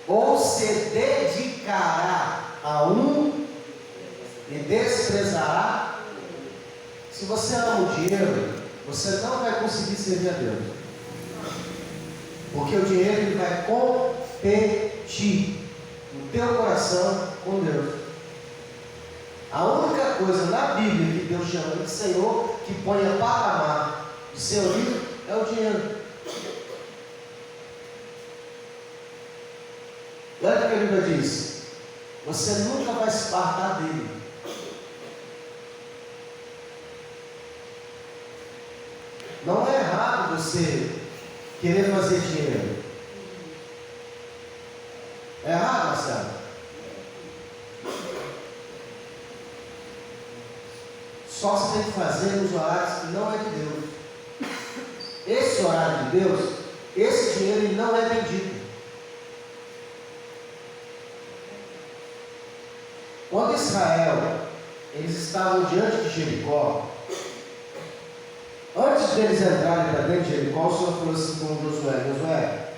ou se dedicará a um e desprezará? Se você ama o dinheiro, você não vai conseguir servir a Deus, porque o dinheiro ele vai competir no teu coração com Deus. A única coisa na Bíblia que Deus chama de Senhor, que põe a patamar de senhorio, é o dinheiro. Olha o que a Bíblia diz: você nunca vai se fartar dele. Não é errado você querer fazer dinheiro. É errado, Marcelo? Só você tem que fazer nos horários que não é de Deus. Esse horário de Deus, esse dinheiro ele não é bendito. Quando Israel, eles estavam diante de Jericó, antes deles entrarem para dentro de Jericó, o Senhor falou assim com Josué: Josué,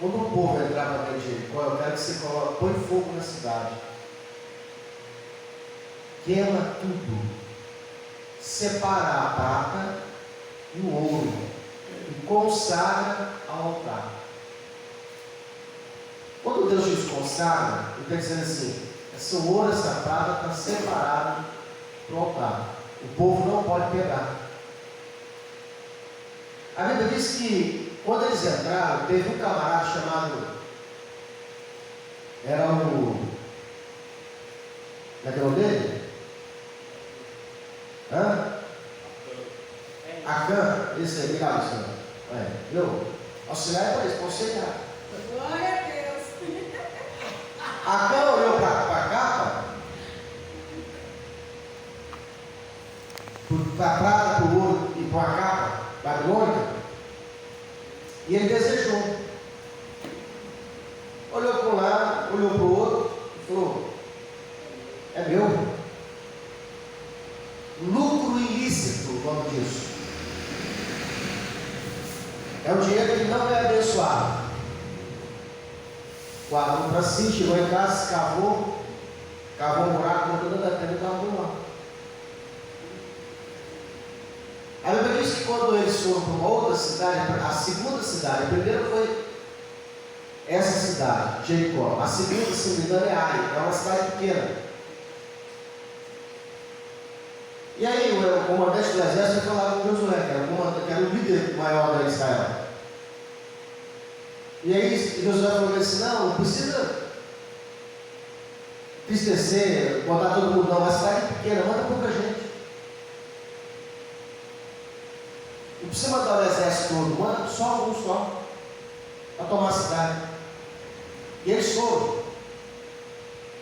quando o povo entrar para dentro de Jericó, eu quero que você põe fogo na cidade, queima tudo, separa a prata e o ouro e consagra ao altar. Quando Deus diz consagra, ele está dizendo assim: esse ouro, essa prata está separado para o altar, o povo não pode pegar. A Bíblia diz que quando eles entraram, teve um camarada chamado, era o, como é que é o nome dele? Acã, esse aí, obrigado, senhor. Viu? Auxiliar é para isso, para auxiliar. Glória a Deus. Acã olhou para a capa, para a prata, para o ouro e para a capa babilônica, e ele desejou. Olhou para um lado, olhou para o outro e falou: é meu. Lucro ilícito, o nome disso. É um dinheiro que não é abençoado. Guardou para si, chegou em casa, cavou um buraco, botou dentro da terra e guardou lá. A Bíblia diz que quando eles foram para uma outra cidade, a segunda cidade, a primeira foi essa cidade, Jericó. A segunda, se não me engano, é Ai, é uma cidade pequena. E aí o comandante do exército foi falar com Josué, que era o líder maior da Israel. E aí Josué falou assim: não precisa tristecer, botar todo mundo, não, uma cidade pequena, manda pouca gente. Não precisa mandar o exército todo, manda só um só, para tomar a cidade. E eles foram.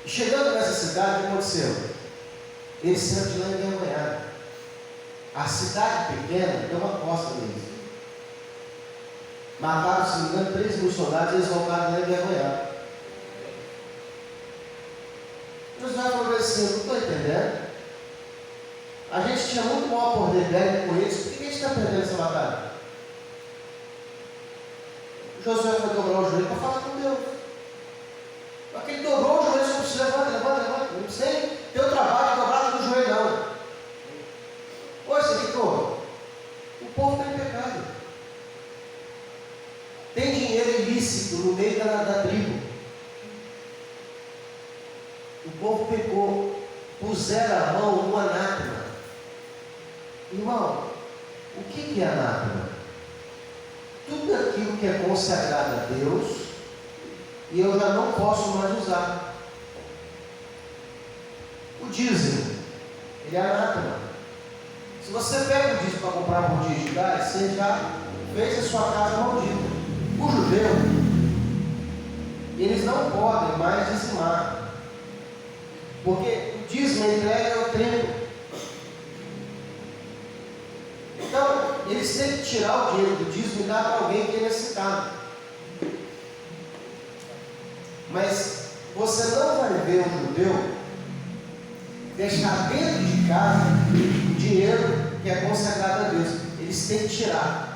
E chegando nessa cidade, o que aconteceu? Eles saíram de lá envergonhados. A cidade pequena deu uma costa neles. Mataram, se não me engano, 3.000 soldados e eles voltaram lá envergonhados. Josué falou assim: eu não estou entendendo. A gente tinha muito maior poder bélico com eles, por que a gente está perdendo essa batalha? Josué foi dobrar o joelho para falar com Deus. Só que ele dobrou o joelho e disse: levanta. Não sei, teu trabalho é dobrar todo o joelho, não. Poxa, Victor, o povo tem pecado. Tem dinheiro ilícito no meio da tribo. O povo pecou, puseram a mão no anátema. Irmão, o que é anátema? Tudo aquilo que é consagrado a Deus e eu já não posso mais usar. O dízimo, ele é anátema. Se você pega o dízimo para comprar por dia de gás, você já fez a sua casa maldita. O judeu, eles não podem mais dizimar, porque o dízimo entrega ao templo. Então, eles têm que tirar o dinheiro do dízimo e dar para alguém que é necessitado. Mas você não vai ver um judeu deixar dentro de casa o dinheiro que é consagrado a Deus. Eles têm que tirar.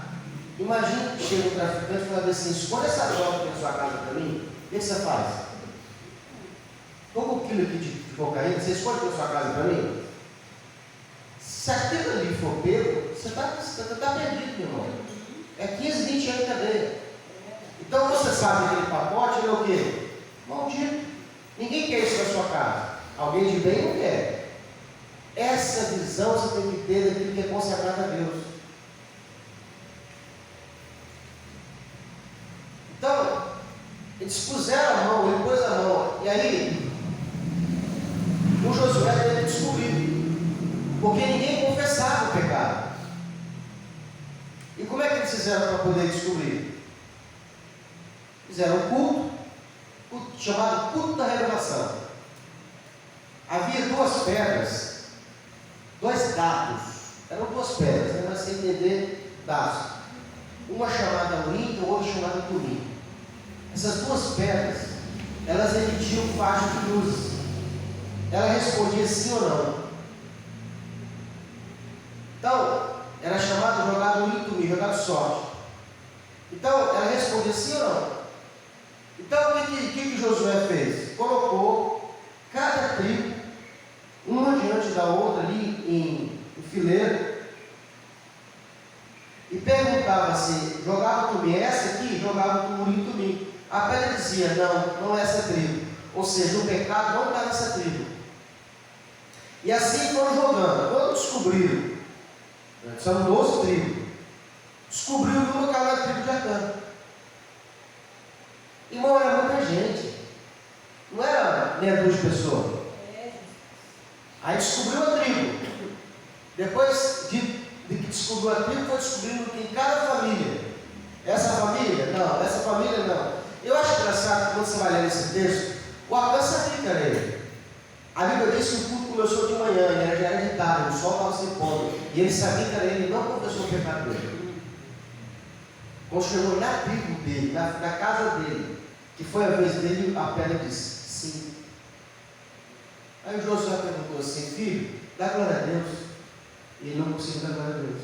Imagina que chega um traficante e fala assim: escolha essa droga aqui na sua casa para mim. O que você faz? Toma um quilo aqui de cocaína, você escolhe para sua casa para mim? Se aquilo ali for pego, você está perdido, meu irmão. É 15, 20 anos de cadeia. Então você sabe que aquele pacote ele é o quê? Maldito. Ninguém quer isso na sua casa. Alguém de bem não quer. Essa visão você tem que ter daquilo que é consagrado a Deus. Então, eles puseram a mão, ele pôs a mão. E aí, o Josué teve que descobrir. Porque ninguém confessava o pecado. E como é que eles fizeram para poder descobrir? Fizeram um culto chamado culto da revelação. Havia duas pedras, dois dados. Eram duas pedras, né? Mas sem entender dados. Uma chamada Urim e outra chamada Tumim. Essas duas pedras, elas emitiam faixa de luz. Ela respondia sim ou não. Então, era chamado jogado Urim e Tumim, jogado sorte. Então, ela respondia sim ou não. Então, o que Josué fez? Colocou cada tribo, uma diante da outra ali em fileira, e perguntava assim, jogava o Tumim, essa aqui? Jogava o Urim e Tumim. A pedra dizia, não é essa tribo. Ou seja, o pecado não está nessa tribo. E assim foram jogando. Quando descobriram, são 12 tribos, descobriram que uma era a tribo de Acã. Irmão, era muita gente. Não era meia dúzia de pessoas. Aí descobriu a tribo. Depois de que descobriu a tribo, foi descobrindo que em cada família, essa família, não, essa família não. Eu acho engraçado que quando você vai ler esse texto, o Acã sabia que era ele. A Bíblia diz que o culto começou de manhã, e já era de tarde, o sol estava se pondo. E ele sabia que era ele, não confessou o pecado dele. Quando chegou na tribo dele, na casa dele, que foi a vez dele, a pedra disse, sim. Aí o Josué perguntou assim, filho, dá glória a Deus. E ele não conseguiu dar glória a Deus.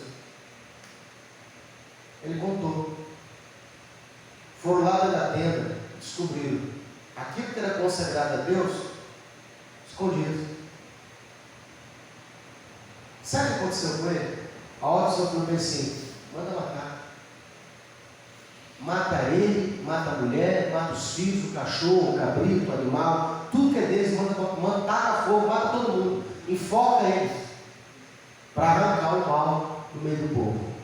Ele contou. Foram lá dentro da tenda, descobriram aquilo que era consagrado a Deus, escondido. Sabe o que aconteceu com ele? A hora do Senhor falou assim, manda matar. Mata ele, mata a mulher, mata os filhos, o cachorro, o cabrito, o animal, tudo que é deles, manda taca fogo, mata todo mundo, enfoca eles, para arrancar o mal do meio do povo.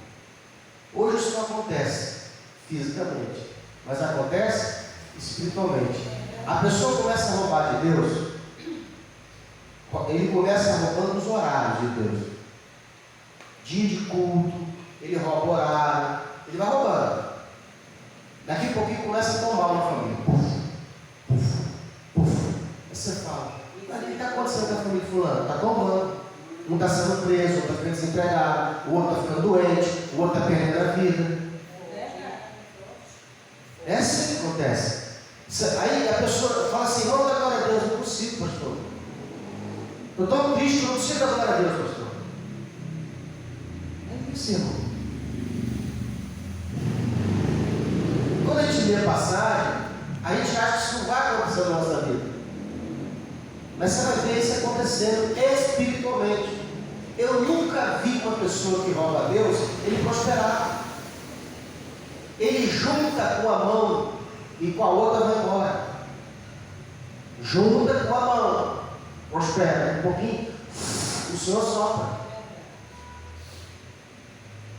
Hoje isso não acontece fisicamente, mas acontece espiritualmente. A pessoa começa a roubar de Deus, ele começa roubando os horários de Deus. Dia de culto, ele rouba o horário, ele vai roubando. Daqui a pouquinho começa a tomar uma família. Puf, puf, puf. Aí você fala, o que está acontecendo com a família de fulano? Está tombando. Um está sendo preso, o outro está ficando desempregado, o outro está ficando doente, o outro está perdendo a vida. É assim que acontece. Aí a pessoa fala assim, vamos dar glória a Deus. Não consigo, pastor. Eu estou triste, eu não consigo dar glória a Deus, pastor. É isso, irmão. Quando a gente lê a passagem, a gente acha que isso não vai acontecer na nossa vida. Mas você vai ver isso acontecendo espiritualmente. Eu nunca vi uma pessoa que rouba a Deus, ele prosperar. Ele junta com a mão e com a outra vai embora. Junta com a mão, prospera. Um pouquinho, o Senhor sopra.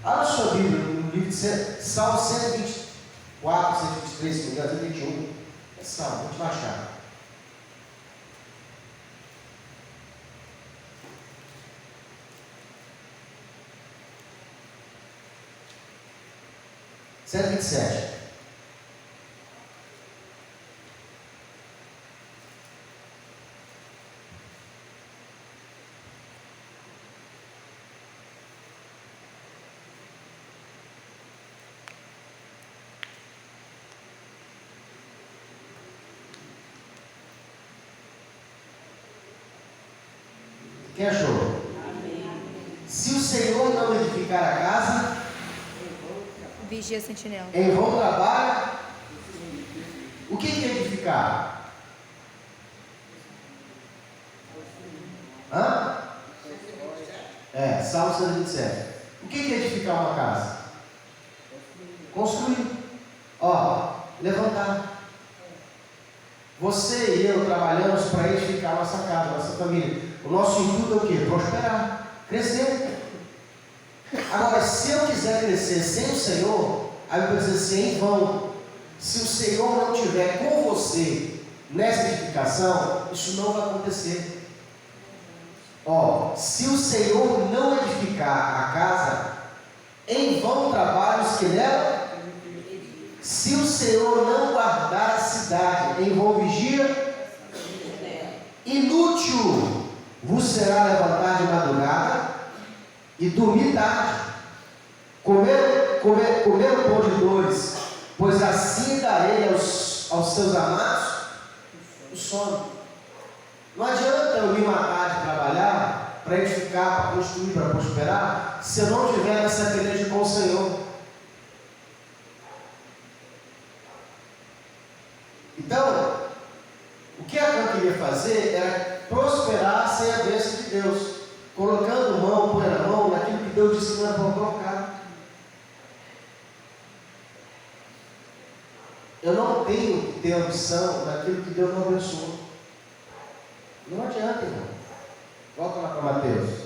Abra a sua Bíblia, no livro de Salmo 124, 123, 121. É Salmo, vou te baixar. Cento e 27. Quem achou? Amém. Se o Senhor não edificar a casa, Vigia sentinela. Em vão trabalha. O que é edificar? Hã? Salmo 127. O que é edificar uma casa? Construir. Levantar. Você e eu trabalhamos para edificar nossa casa, nossa família. O nosso intuito é o quê? Prosperar, crescer. Agora, se eu quiser crescer sem o Senhor, aí eu vou dizer assim, em vão. Se o Senhor não estiver com você nessa edificação, isso não vai acontecer. Se o Senhor não edificar a casa, em vão trabalhos que nela. Se o Senhor não guardar a cidade, em vão vigia, inútil vos será levantar de madrugada e dormir tarde, comer o pão de dores, pois assim dá ele aos seus amados o sono. Não adianta eu me matar de trabalhar para edificar, para construir, para prosperar, se eu não tiver nessa peleja com o Senhor. Então, o que Acã queria fazer era prosperar sem a bênção de Deus, colocando mão, põe a mão naquilo que Deus disse que não era para colocar. Eu não tenho que ter ambição naquilo que Deus não abençoou. Não adianta, irmão. Volta lá para Mateus.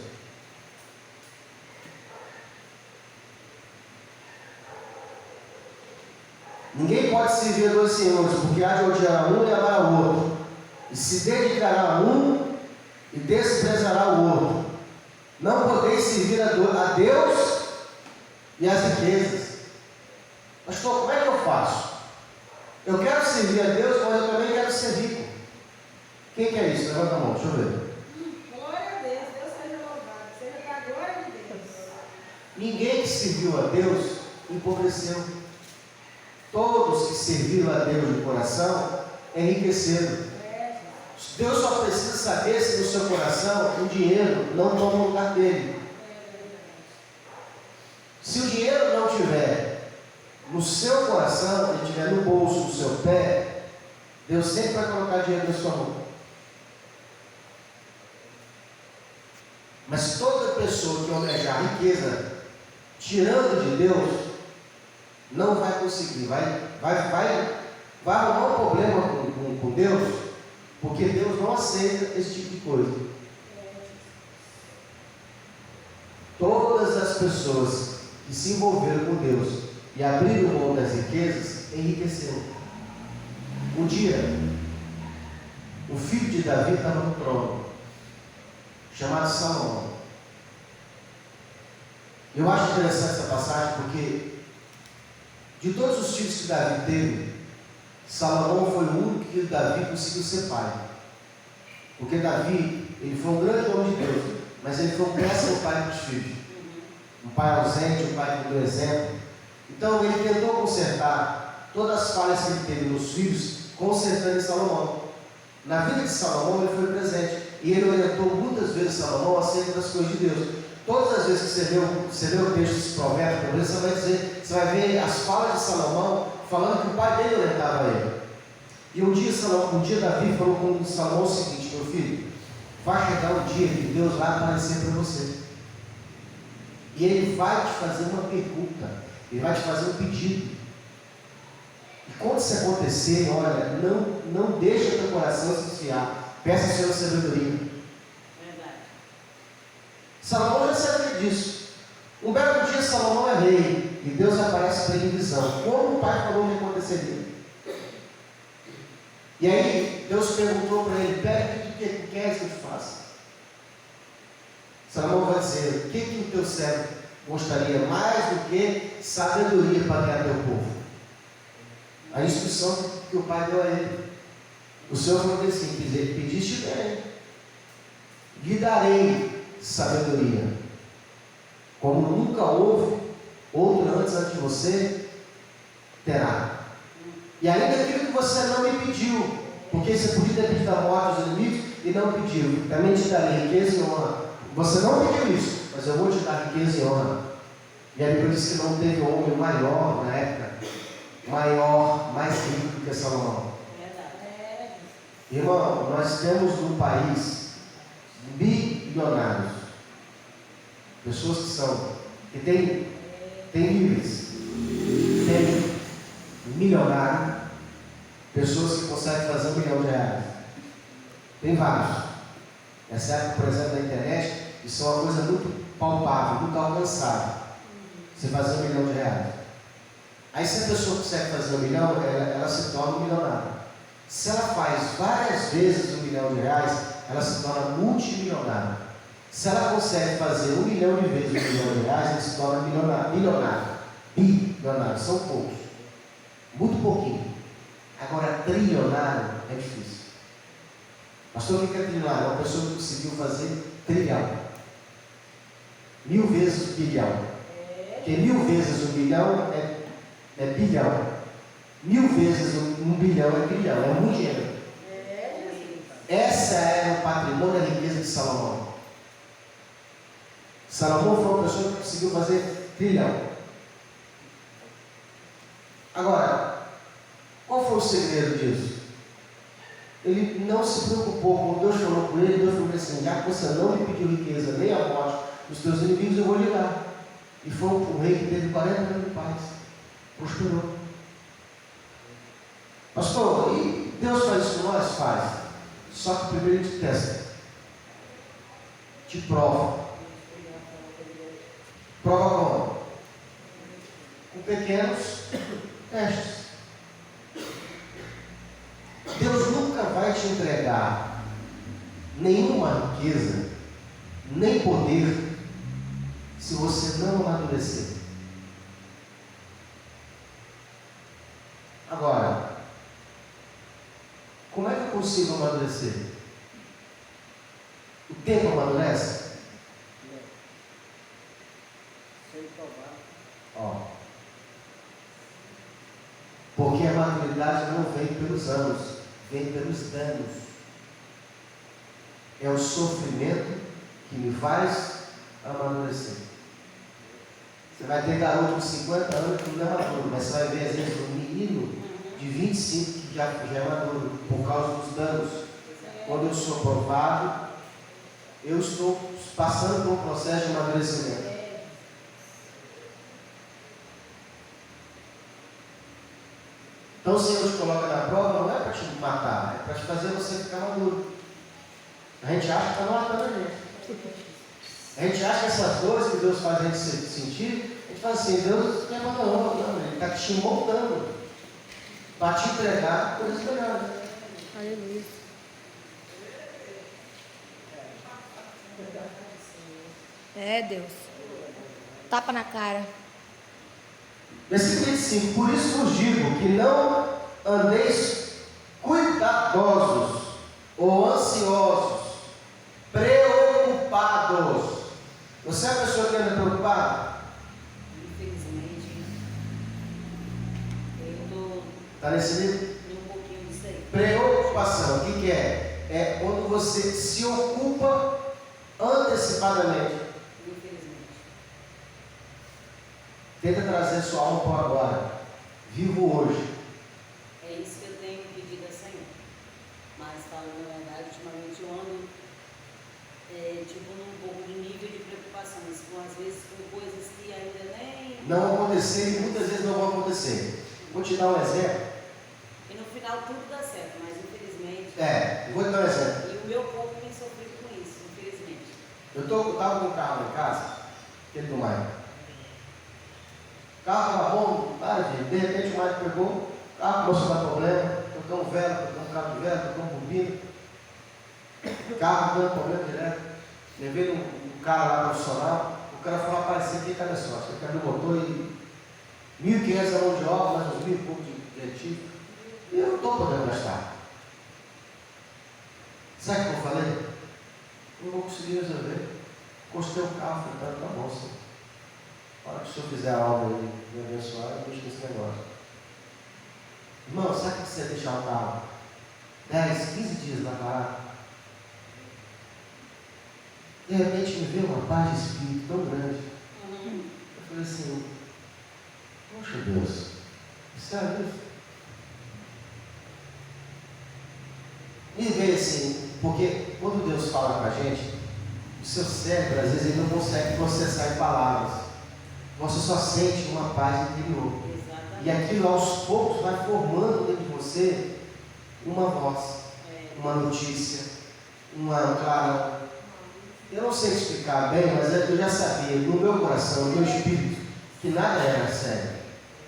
Ninguém pode servir a dois senhores, porque há de odiar um e amar o outro, e se dedicará a um e desprezará o outro. Não podeis servir a Deus e às riquezas. Pastor, como é que eu faço? Eu quero servir a Deus, mas eu também quero ser rico. Quem quer isso? Levanta a mão, deixa eu ver. Glória a Deus, Deus seja louvado, seja para a glória de Deus. Ninguém que serviu a Deus empobreceu. Todos que serviram a Deus de coração enriqueceram. Deus só precisa saber se no seu coração o dinheiro não toma o lugar dele. Se o dinheiro não tiver no seu coração, ele estiver no bolso, no seu pé, Deus sempre vai colocar dinheiro na sua mão. Mas toda pessoa que almejar riqueza tirando de Deus, não vai conseguir, vai arrumar um problema com Deus, porque Deus não aceita esse tipo de coisa. Todas as pessoas que se envolveram com Deus e abriram mão das riquezas, enriqueceram. Um dia, o filho de Davi estava no trono, chamado Salomão. Eu acho interessante essa passagem porque de todos os filhos que Davi teve, Salomão foi o único que Davi conseguiu ser pai. Porque Davi, ele foi um grande homem de Deus, mas ele foi um péssimo pai para os filhos. Um pai ausente, um pai que não deu exemplo. Então ele tentou consertar todas as falhas que ele teve nos filhos, consertando em Salomão. Na vida de Salomão ele foi presente, e ele orientou muitas vezes Salomão acerca das coisas de Deus. Todas as vezes que você lê o texto desse provérbio, você vai ver as falas de Salomão falando que o pai dele orientava ele. E um dia Davi falou com Salomão o seguinte: meu filho, vai chegar um dia que Deus vai aparecer para você. E ele vai te fazer uma pergunta, ele vai te fazer um pedido. E quando isso acontecer, olha, não deixa o teu coração se desviar. Peça ao Senhor sabedoria. Salomão já sabia disso. Um belo dia Salomão é rei e Deus aparece para ele em visão, como o pai falou que aconteceria. E aí Deus perguntou para ele: pede o que tu queres que eu te faça? Salomão vai dizer: o que o teu servo gostaria mais do que sabedoria para guiar teu povo? A instrução que o pai deu a ele. O Senhor falou assim: pediste bem, lhe darei sabedoria, como nunca houve outro antes de você, terá. E ainda aquilo que você não me pediu, porque você podia ter pedido a morte dos inimigos e não pediu, também te darei riqueza e honra. Você não pediu isso, mas eu vou te dar riqueza e honra. E a Bíblia diz que não teve homem maior na época, maior, mais rico do que Salomão. Irmão, nós temos no país bilionários, pessoas que têm níveis, tem milionário, pessoas que conseguem fazer R$1 milhão. Tem vários. Nessa época, por exemplo, da internet, isso é uma coisa muito palpável, muito alcançável. Você fazer R$1 milhão. Aí se a pessoa consegue fazer R$1 milhão, ela se torna um milionário. Se ela faz várias vezes R$1 milhão, ela se torna multimilionária. Se ela consegue fazer 1 milhão de vezes R$1 milhão, ela se torna bilionário. São poucos. Muito pouquinho. Agora, trilionário é difícil. Pastor, o que é trilionário? É uma pessoa que conseguiu fazer trilhão. 1000 vezes bilhão. Porque 1000 vezes 1 bilhão é bilhão. 1000 vezes 1 bilhão é trilhão. É muito dinheiro. Essa era o patrimônio, a riqueza de Salomão. Salomão foi uma pessoa que conseguiu fazer trilhão. Agora, qual foi o segredo disso? Ele não se preocupou, quando Deus falou com ele, Deus falou assim: já que você não me pediu riqueza nem a morte dos teus inimigos, eu vou lhe dar. E foi um rei que teve 40 anos de paz, prosperou. Pastor, e Deus faz isso com nós? Faz. Só que primeiro ele te testa, te prova. Prova como? Com pequenos testes. Deus nunca vai te entregar nenhuma riqueza, nem poder, se você não amadurecer. Agora, como é que eu consigo amadurecer? O tempo amadurece? Porque a maturidade não vem pelos anos, vem pelos danos. É o sofrimento que me faz amadurecer. Você vai ter garoto de 50 anos que não é maduro, mas você vai ver às vezes um menino de 25 que já é maduro, por causa dos danos. Quando eu sou provado, eu estou passando por um processo de amadurecimento. Então o Senhor te coloca na prova, não é para te matar, é para te fazer você ficar maduro. A gente acha que está matando a gente. A gente acha que essas dores que Deus faz a gente sentir, a gente fala assim: Deus te abandonou, não, Ele está te moldando para te entregar coisas melhores. Aleluia. É, Deus. Tapa na cara. Versículo 25: por isso vos digo que não andeis cuidadosos ou ansiosos, preocupados. Você é a pessoa que anda preocupada? Infelizmente, eu estou Está nesse livro? um pouquinho disso aí. Preocupação, o que é? É quando você se ocupa antecipadamente. Infelizmente. Tenta trazer sua alma para o agora. Vivo hoje. É isso que eu tenho pedido ao Senhor. Mas, falando a verdade, ultimamente eu ando num pouco de nível de preocupações, às vezes com coisas que ainda nem... Não acontecer e muitas vezes não vão acontecer. Vou te dar um exemplo. E no final tudo dá certo, mas infelizmente... Eu vou te dar um exemplo. E o meu corpo tem sofrido com isso, infelizmente. Eu estava com um carro em casa, aquele do Maio. O carro estava bom, de repente o Maio pegou, o carro começou a dar problema, tocamos vela, tocamos cabo de vela, tocamos bobina. O carro dando problema direto. Levei um cara lá profissional, o cara falou: rapaz, você tem cada sorte, ele caiu no motor e 1.500 a mão de obra, mais uns 1.000 e pouco de ativo. E eu não estou podendo gastar. Sabe o que eu falei? Eu não vou conseguir resolver. Encostei o carro, falei: tá bom, senhor. A hora que o senhor fizer a obra e me abençoar, eu deixo esse negócio. Irmão, sabe que você deixar o carro 10, 15 dias na parada? De repente me veio uma paz de espírito tão grande. Eu falei assim, poxa Deus, sério isso? Me veio assim, porque quando Deus fala com a gente, o seu cérebro, às vezes, ele não consegue processar em palavras. Você só sente uma paz interior. E aquilo, aos poucos, vai formando dentro de você uma voz, uma notícia, um clarão. Eu não sei explicar bem, mas eu já sabia, no meu coração, no meu espírito, que nada era sério.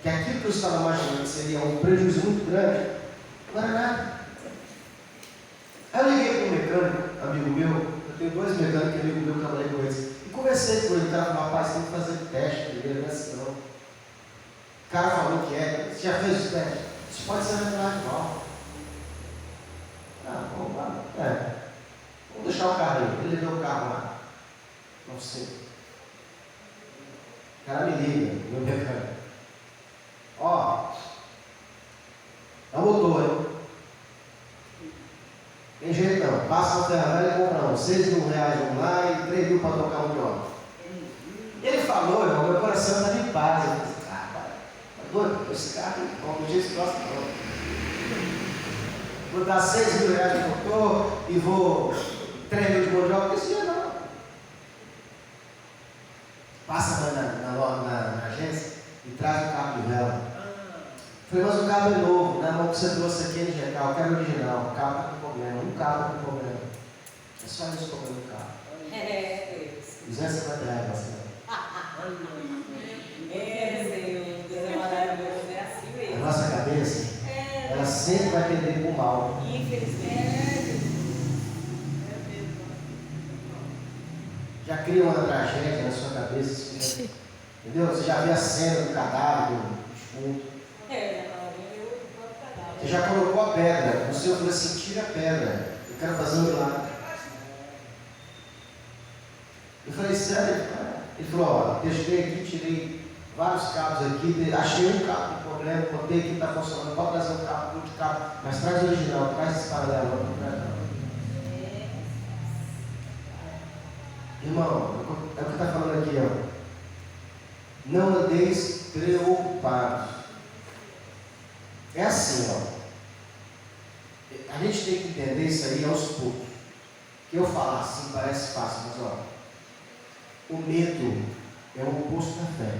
Que aquilo que eu estava imaginando seria um prejuízo muito grande, não era nada. Aí eu liguei para um mecânico, amigo meu, eu tenho 2 mecânicos, amigo meu, que eu trabalhei com eles, e conversei com ele, o cara falou, rapaz, tem que fazer teste primeiro, não é assim não. O cara falou que você já fez o teste? Isso pode ser verdade, não. Vamos lá. Vamos deixar o carro aí. Ele levou o carro lá. Não sei. O cara me liga, meu mecânico. É o motor, hein? Tem jeito não. Passa no terra velha e compra não. 6 mil reais vamos lá e 3 mil para trocar um óleo. Ele falou, irmão, meu coração está em paz. Eu disse, tá doido? Esse carro, não dia esse próximo não. Vou dar 6 mil reais de motor e vou 3 mil de mão de obra. Esse dia não. Passa na agência e traz o carro de vela. Falei, mas o carro é novo, na mão que você trouxe aqui é injetar, o carro é original, o carro está com problema, um carro está com problema. É só isso o problema do carro. Deus. 250 reais, você. Deus é maravilhoso, é assim A mesmo. nossa cabeça, ela sempre vai tender para o mal. Infelizmente. Já cria uma tragédia na sua cabeça, assim, entendeu? Você já vê a cena do cadáver, do defunto. Você já colocou a pedra, o Senhor falou assim, tira a pedra, eu quero fazer um milagre. Eu falei, sério? Ele falou, testei aqui, tirei vários cabos aqui, achei um cabo com problema, botei aqui, está funcionando, pode trazer um cabo, outro cabo, mas traz o original, traz esse paralelo, não traz não. Irmão, é o que está falando aqui, ó. Não andeis preocupados. É assim, ó. A gente tem que entender isso aí aos poucos. Que eu falar assim parece fácil, mas ó. O medo é o oposto da fé.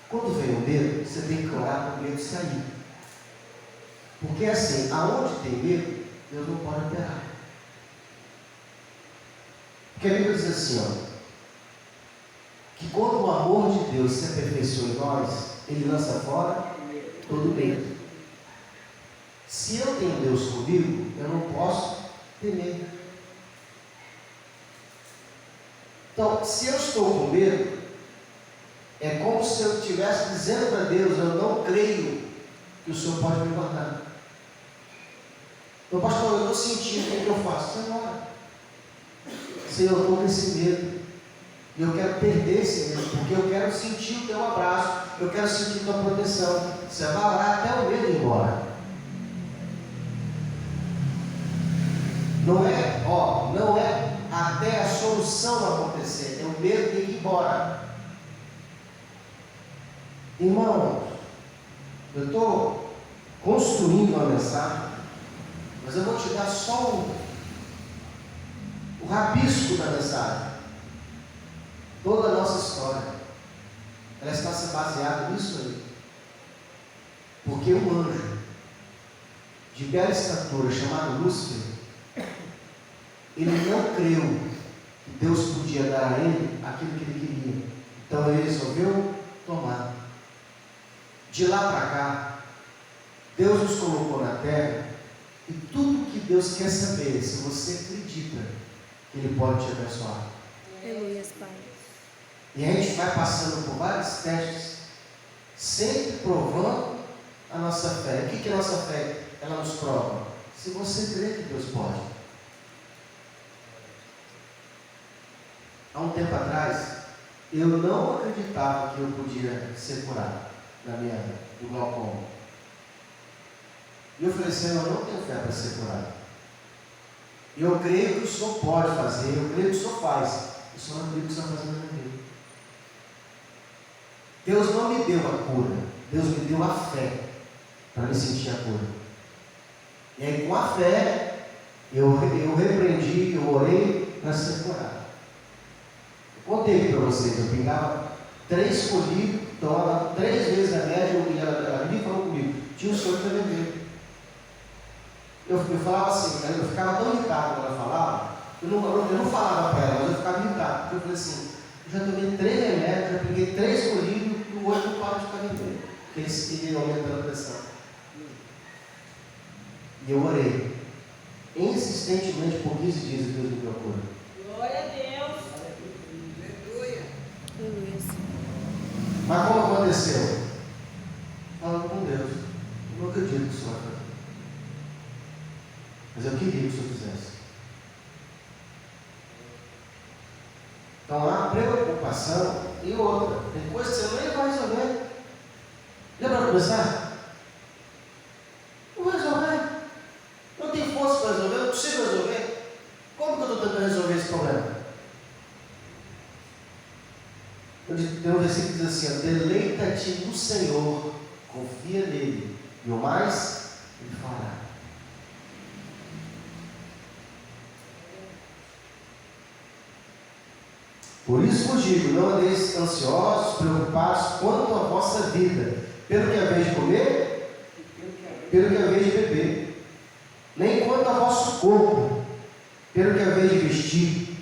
Quando vem o medo, você tem que orar para o medo sair. Porque assim, aonde tem medo, Deus não pode operar. Porque a Bíblia diz assim, ó. Que quando o amor de Deus se aperfeiçoa em nós, Ele lança fora todo medo. Se eu tenho Deus comigo, eu não posso ter medo. Então, se eu estou com medo, é como se eu estivesse dizendo para Deus, eu não creio que o Senhor pode me guardar. Então, pastor, eu estou sentindo, o que eu faço? Você ora. Senhor, eu estou com esse medo. E eu quero perder esse medo, porque eu quero sentir o teu abraço, eu quero sentir tua proteção. Você vai orar até o medo ir embora. Não é até a solução acontecer, é o medo de ir embora. Irmãos, eu estou construindo uma mensagem, mas eu vou te dar só o rabisco da mensagem. Toda a nossa história, ela está se baseada nisso aí. Porque um anjo de bela estatura, chamado Lúcifer, ele não creu que Deus podia dar a ele aquilo que ele queria. Então ele resolveu tomar. De lá para cá, Deus nos colocou na terra e tudo que Deus quer saber é se você acredita que Ele pode te abençoar. Aleluia, Pai. E a gente vai passando por vários testes, sempre provando a nossa fé. O que é a nossa fé? Ela nos prova. Se você crê que Deus pode. Há um tempo atrás, eu não acreditava que eu podia ser curado do glaucoma. E eu falei, Senhor, eu não tenho fé para ser curado. Eu creio que o Senhor pode fazer, eu creio que o Senhor faz. Eu só não creio que o Senhor faz na minha vida. Deus não me deu a cura, Deus me deu a fé para me sentir a cura. E aí, com a fé, eu repreendi, eu orei para ser curado. Eu contei aqui para vocês, eu pingava 3 colírios, tomava 3 vezes a média, e ela vinha falando comigo, tinha um sonho para beber. Eu falava assim, eu ficava tão irritado quando ela falava, eu não falava para ela, mas eu ficava irritado, porque eu falei assim, eu já tomei 3 remédios, já peguei 3 colírios, e o olho não para de ficar vermelho, porque ele aumentando a pressão. E eu orei, insistentemente por 15 dias, e Deus me deu a cura. Glória a Deus. Aleluia. Mas como aconteceu? Falando com Deus, eu não acredito que o Senhor vai fazer. Mas eu queria que o Senhor fizesse. Então há preocupação e outra. Tem coisa que você nem vai resolver. Lembra para começar? Não vai resolver. Não tem força para resolver, não consigo resolver. Como que eu estou tentando resolver esse problema? Tem um versículo que diz assim: deleita-te no Senhor, confia nele, e o mais ele fará. Por isso vos digo, não andeis ansiosos, preocupados quanto à vossa vida, pelo que haveis de comer, pelo que haveis de beber, nem quanto ao vosso corpo, pelo que haveis de vestir.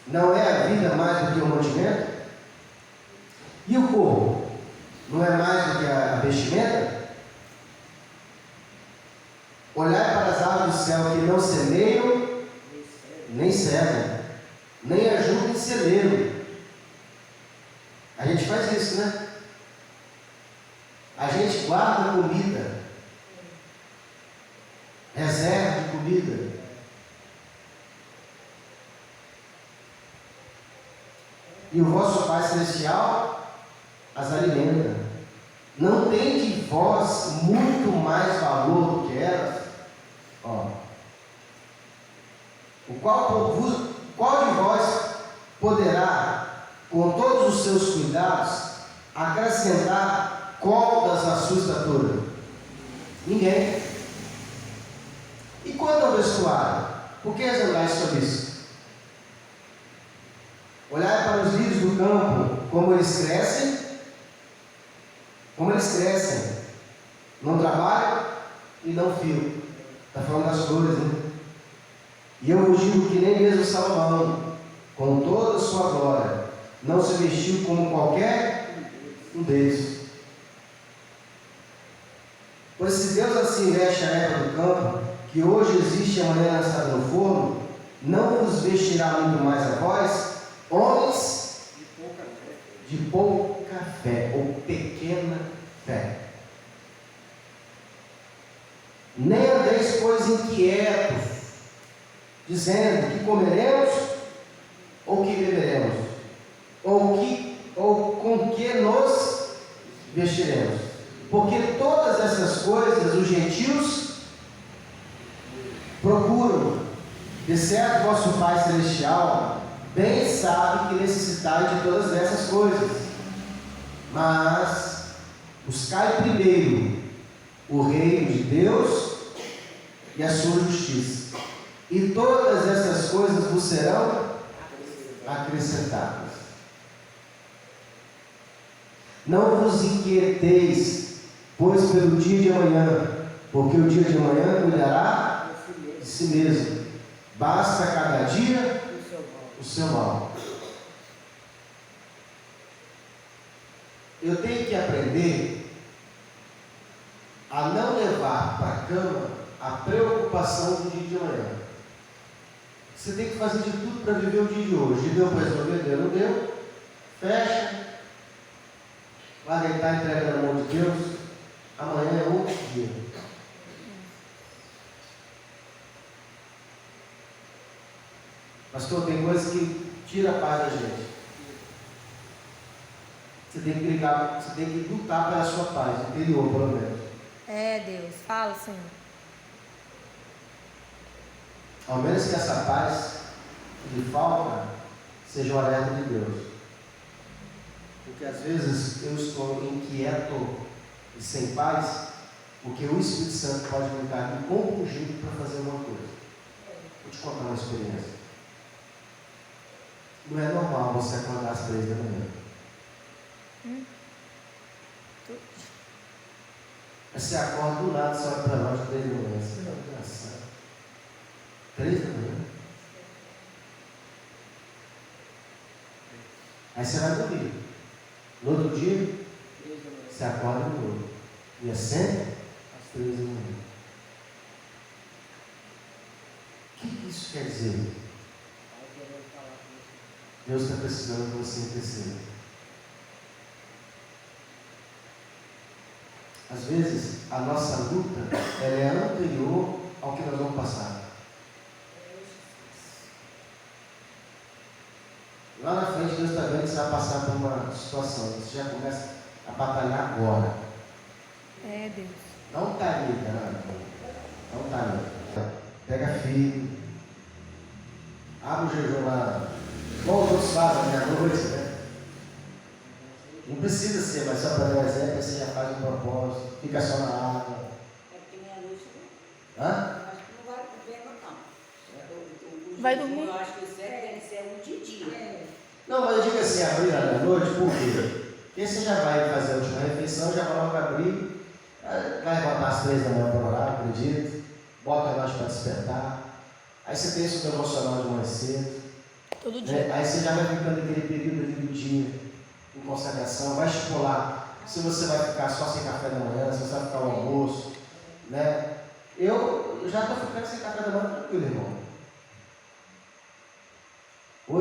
Não é a vida mais do que o mantimento? E o corpo? Não é mais do que a vestimenta? Olhai para as aves do céu, que não semeiam, nem cegam, nem ajudam em celeiro. A gente faz isso, né? A gente guarda comida, reserva de comida. E o vosso Pai Celestial as alimenta. Não tem de vós muito mais valor do que elas? Qual de vós poderá, com todos os seus cuidados, acrescentar cordas à sua estatura? Ninguém. E quanto ao vestuário? Por que examinar sobre isso? Olhai para os lírios do campo, como eles crescem, não trabalham e não fiam. Está falando das flores, né? E eu vos digo que nem mesmo Salomão, com toda a sua glória, não se vestiu como qualquer um deles. Pois se Deus assim veste a erva do campo, que hoje existe e amanhã está no forno, não vos vestirá muito mais a vós, homens de pouca fé, ou pequena fé. Nem andeis, pois, inquietos, dizendo que comeremos, ou que beberemos, ou com que nos vestiremos. Porque todas essas coisas os gentios procuram, de certo vosso Pai Celestial bem sabe que necessitais de todas essas coisas. Mas buscai primeiro o reino de Deus e a sua justiça, e todas essas coisas vos serão acrescentadas. Não vos inquieteis, pois, pelo dia de amanhã, porque o dia de amanhã cuidará de si mesmo. Basta cada dia o seu mal. Eu tenho que aprender a não levar para a cama a preocupação do dia de amanhã. Você tem que fazer de tudo para viver o dia de hoje. Deu para resolver? Deu, não deu? Fecha. Vai deitar e entrega na mão de Deus. Amanhã é outro dia. Pastor, tem coisa que tira a paz da gente. Você tem que brigar, você tem que lutar pela sua paz interior, pelo menos. É, Deus. Fala, Senhor. Ao menos que essa paz que lhe falta seja o alerta de Deus. Porque às vezes eu estou inquieto e sem paz, porque o Espírito Santo pode me dar me compungindo para fazer alguma coisa. Vou te contar uma experiência. Não é normal você acordar às 3 da manhã. Aí você acorda do lado, você olha para nós, 3 da manhã. Você não é engraçado. 3 da manhã. Aí você vai dormir. No outro dia, você acorda de novo. E é sempre às 3 da manhã. O que isso quer dizer? Deus está precisando que você interceda. Às vezes, a nossa luta ela é anterior ao que nós vamos passar. Lá na frente, Deus está vendo que você vai passar por uma situação. Você já começa a batalhar agora. É, Deus. Não está ali, cara. Não está ali. Pega filho. Abre o jejum lá. Como os outros fazem à noite, né? Não precisa ser, mas só para dar um exemplo, você já faz um propósito. Fica só na água. É porque meia-noite não. Hã? Acho que não vai pro bem, não. Vai dormir? Eu acho que o certo deve ser um de dia. Não, mas eu digo assim, abrir à noite, por quê? Porque você já vai fazer a última refeição, já vai logo abrir, vai levantar às 3 da manhã para orar, acredito, bota a noite para despertar, aí você tem isso devocional de manhã cedo, Todo né? dia. Aí você já vai ficando aquele período ali do dia, em consagração, vai estipular se você vai ficar só sem café da manhã, se você vai ficar ao almoço, né? Eu já estou ficando sem café da manhã tranquilo, irmão.